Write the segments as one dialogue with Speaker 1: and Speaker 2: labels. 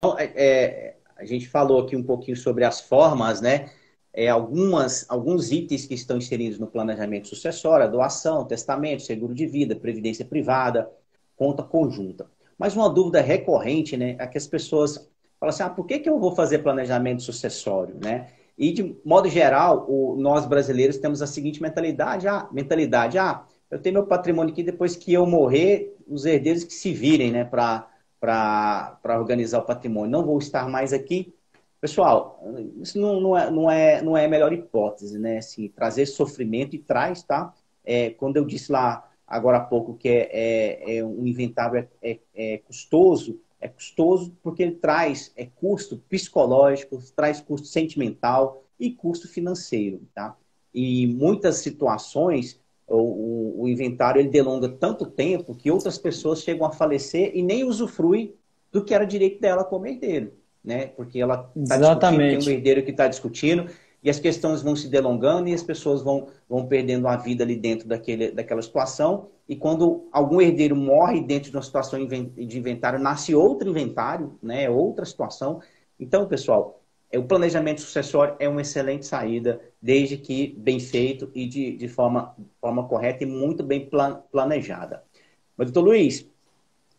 Speaker 1: A gente falou aqui um pouquinho sobre as formas, né? Alguns itens que estão inseridos no planejamento sucessório, a doação, testamento, seguro de vida, previdência privada, conta conjunta. Mas uma dúvida recorrente, né, é que as pessoas falam assim, por que eu vou fazer planejamento sucessório, né? E, de modo geral, nós brasileiros temos a seguinte mentalidade, eu tenho meu patrimônio aqui, depois que eu morrer, os herdeiros que se virem, né, para organizar o patrimônio. Não vou estar mais aqui. Pessoal, isso não é a melhor hipótese, né? Assim, trazer sofrimento e traz, tá? Quando eu disse lá agora há pouco que um inventário é custoso porque ele traz custo psicológico, traz custo sentimental e custo financeiro, tá? E em muitas situações o inventário ele delonga tanto tempo que outras pessoas chegam a falecer e nem usufruem do que era direito dela como herdeiro, né? Porque ela está discutindo, tem um
Speaker 2: Exatamente.
Speaker 1: herdeiro que está discutindo, e as questões vão se delongando e as pessoas vão perdendo a vida ali dentro daquela situação. E quando algum herdeiro morre dentro de uma situação de inventário, nasce outro inventário, né? Outra situação. Então, pessoal, o planejamento sucessório é uma excelente saída, desde que bem feito e de forma correta e muito bem planejada. Mas, doutor Luiz,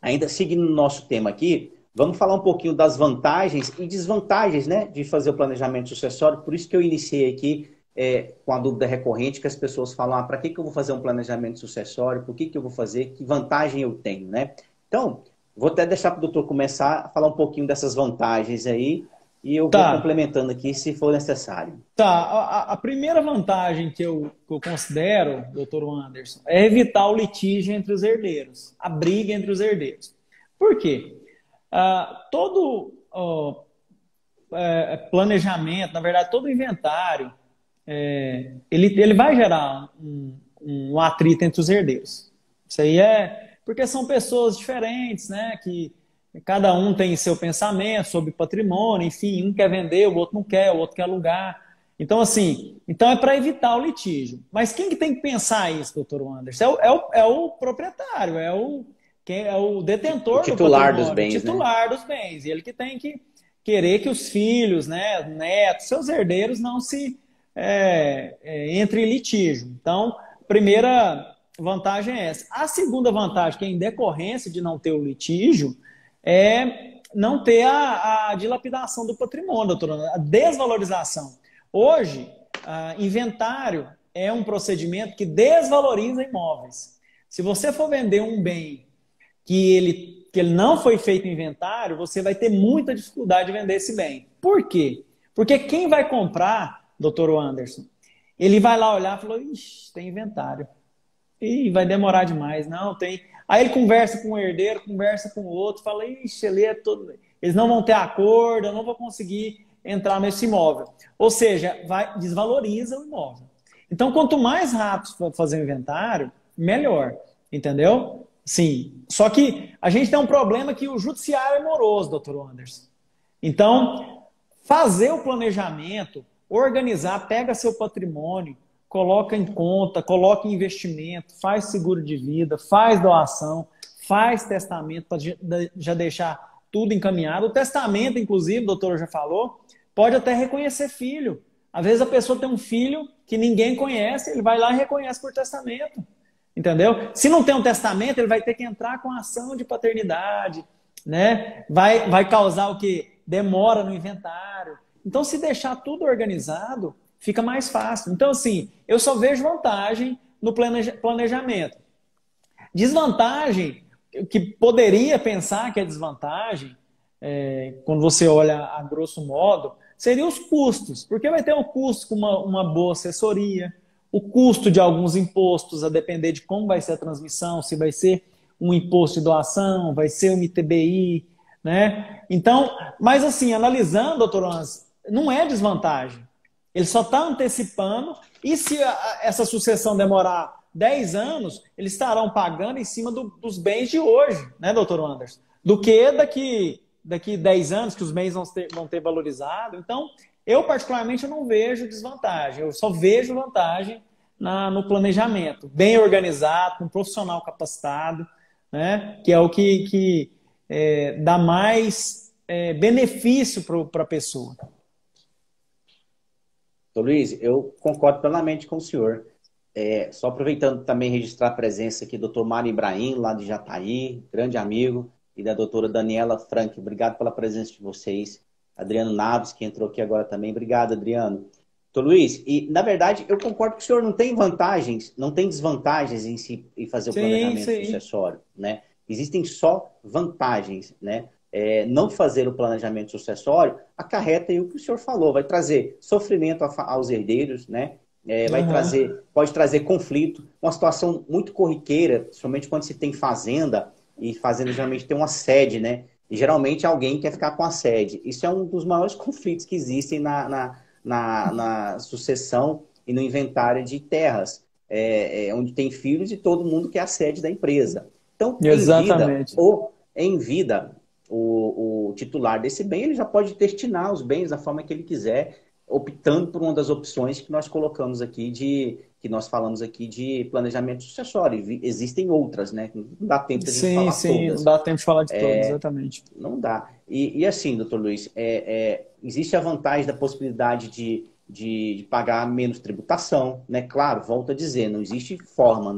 Speaker 1: ainda seguindo no nosso tema aqui, vamos falar um pouquinho das vantagens e desvantagens, né, de fazer o planejamento sucessório. Por isso que eu iniciei aqui com a dúvida recorrente, que as pessoas falam, para que eu vou fazer um planejamento sucessório? Por que eu vou fazer? Que vantagem eu tenho, né? Então, vou até deixar para o doutor começar a falar um pouquinho dessas vantagens aí, e eu vou
Speaker 2: Tá,
Speaker 1: complementando aqui se for necessário.
Speaker 2: tá. A primeira vantagem que eu considero, doutor Anderson, é evitar o litígio entre os herdeiros, a briga entre os herdeiros. Por quê? Todo planejamento, na verdade, todo inventário, ele vai gerar um atrito entre os herdeiros. Isso aí é porque são pessoas diferentes, né? Que cada um tem seu pensamento sobre patrimônio, enfim, um quer vender, o outro não quer, o outro quer alugar. Então, assim, então é para evitar o litígio. Mas quem que tem que pensar isso, doutor Anderson? É o proprietário, quem é o
Speaker 1: O
Speaker 2: detentor do
Speaker 1: titular dos
Speaker 2: patrimônio, o
Speaker 1: bens, né?
Speaker 2: titular dos bens. E ele que tem que querer que os filhos, né, netos, seus herdeiros não se entrem em litígio. Então, primeira vantagem é essa. A segunda vantagem, que é em decorrência de não ter o litígio, é não ter a dilapidação do patrimônio, doutora, a desvalorização. Hoje, inventário é um procedimento que desvaloriza imóveis. Se você for vender um bem que ele não foi feito inventário, você vai ter muita dificuldade de vender esse bem. Por quê? Porque quem vai comprar, doutor Anderson, ele vai lá olhar e falou, ixi, tem inventário. Ih, vai demorar demais. Não, tem. Aí ele conversa com o herdeiro, conversa com o outro, fala, ixi, ele é todo. Eles não vão ter acordo, eu não vou conseguir entrar nesse imóvel. Ou seja, desvaloriza o imóvel. Então, quanto mais rápido for fazer o inventário, melhor. Entendeu? Sim. Só que a gente tem um problema que o judiciário é moroso, doutor Anderson. Então, fazer o planejamento, organizar, pega seu patrimônio, coloca em conta, coloca em investimento, faz seguro de vida, faz doação, faz testamento para já deixar tudo encaminhado. O testamento, inclusive, o doutor já falou, pode até reconhecer filho. Às vezes a pessoa tem um filho que ninguém conhece, ele vai lá e reconhece por testamento. Entendeu? Se não tem um testamento, ele vai ter que entrar com ação de paternidade, né? Vai causar o quê? Demora no inventário. Então, se deixar tudo organizado, fica mais fácil. Então, assim, eu só vejo vantagem no planejamento. Desvantagem, que poderia pensar que é desvantagem, quando você olha a grosso modo, seria os custos. Porque vai ter um custo com uma boa assessoria, o custo de alguns impostos, a depender de como vai ser a transmissão, se vai ser um imposto de doação, vai ser um ITBI, né? Então, mas assim, analisando, doutor Hans, não é desvantagem. Ele só está antecipando, e se essa sucessão demorar 10 anos, eles estarão pagando em cima dos bens de hoje, né, doutor Anderson? Do que daqui 10 anos, que os bens vão ter valorizado. Então, eu particularmente eu não vejo desvantagem, eu só vejo vantagem no planejamento, bem organizado, com um profissional capacitado, né, que é o que dá mais benefício para a pessoa.
Speaker 1: Doutor Luiz, eu concordo plenamente com o senhor. Só aproveitando também registrar a presença aqui do Dr. Mário Ibrahim, lá de Jataí, grande amigo, e da doutora Daniela Frank. Obrigado pela presença de vocês. Adriano Naves, que entrou aqui agora também. Obrigado, Adriano. Doutor Luiz, e na verdade eu concordo que o senhor não tem vantagens, não tem desvantagens em fazer o planejamento sucessório, né? Existem só vantagens, né? Não fazer o planejamento sucessório acarreta aí o que o senhor falou, vai trazer sofrimento aos herdeiros, né? Pode trazer conflito, uma situação muito corriqueira, principalmente quando se tem fazenda, e fazenda geralmente tem uma sede, né? E geralmente alguém quer ficar com a sede. Isso é um dos maiores conflitos que existem na sucessão e no inventário de terras, onde tem filhos e todo mundo quer a sede da empresa. Então,
Speaker 2: Exatamente.
Speaker 1: em vida, o titular desse bem, ele já pode destinar os bens da forma que ele quiser, optando por uma das opções que nós colocamos aqui que nós falamos aqui de planejamento sucessório. Existem outras, né? Não dá tempo de a gente falar todas.
Speaker 2: Não dá tempo de falar de todas, exatamente.
Speaker 1: Não dá. E assim, doutor Luiz, existe a vantagem da possibilidade de pagar menos tributação, né? Claro, volto a dizer, não existe forma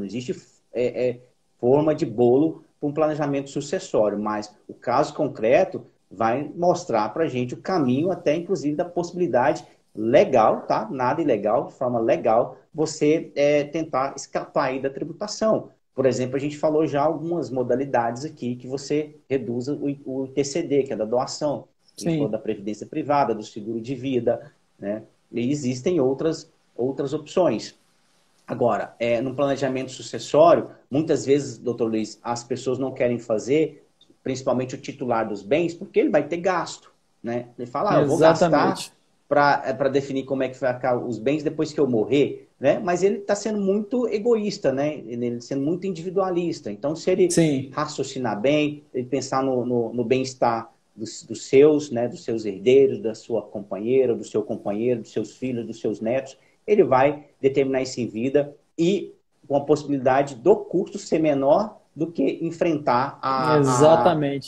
Speaker 1: de bolo para um planejamento sucessório, mas o caso concreto vai mostrar para a gente o caminho até, inclusive, da possibilidade legal, tá? Nada ilegal, de forma legal, você tentar escapar aí da tributação. Por exemplo, a gente falou já algumas modalidades aqui que você reduza o ITCD, que é da doação, da previdência privada, do seguro de vida, né? E existem outras opções. Agora, no planejamento sucessório, muitas vezes, doutor Luiz, as pessoas não querem fazer, principalmente o titular dos bens, porque ele vai ter gasto, né? Ele fala, eu vou gastar para definir como é que vai ficar os bens depois que eu morrer, né? Mas ele está sendo muito egoísta, né? Ele sendo muito individualista. Então, se ele raciocinar bem, ele pensar no bem-estar dos seus, né? Dos seus herdeiros, da sua companheira, do seu companheiro, dos seus filhos, dos seus netos, ele vai determinar isso em vida e com a possibilidade do custo ser menor do que enfrentar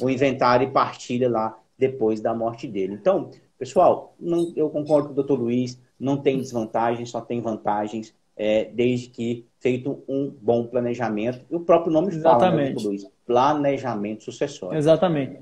Speaker 1: o inventário e partilha lá depois da morte dele. Então, pessoal, eu concordo com o doutor Luiz, não tem desvantagens, só tem vantagens, desde que feito um bom planejamento. E o próprio nome fala, né, doutor Luiz? Planejamento sucessório.
Speaker 2: Exatamente.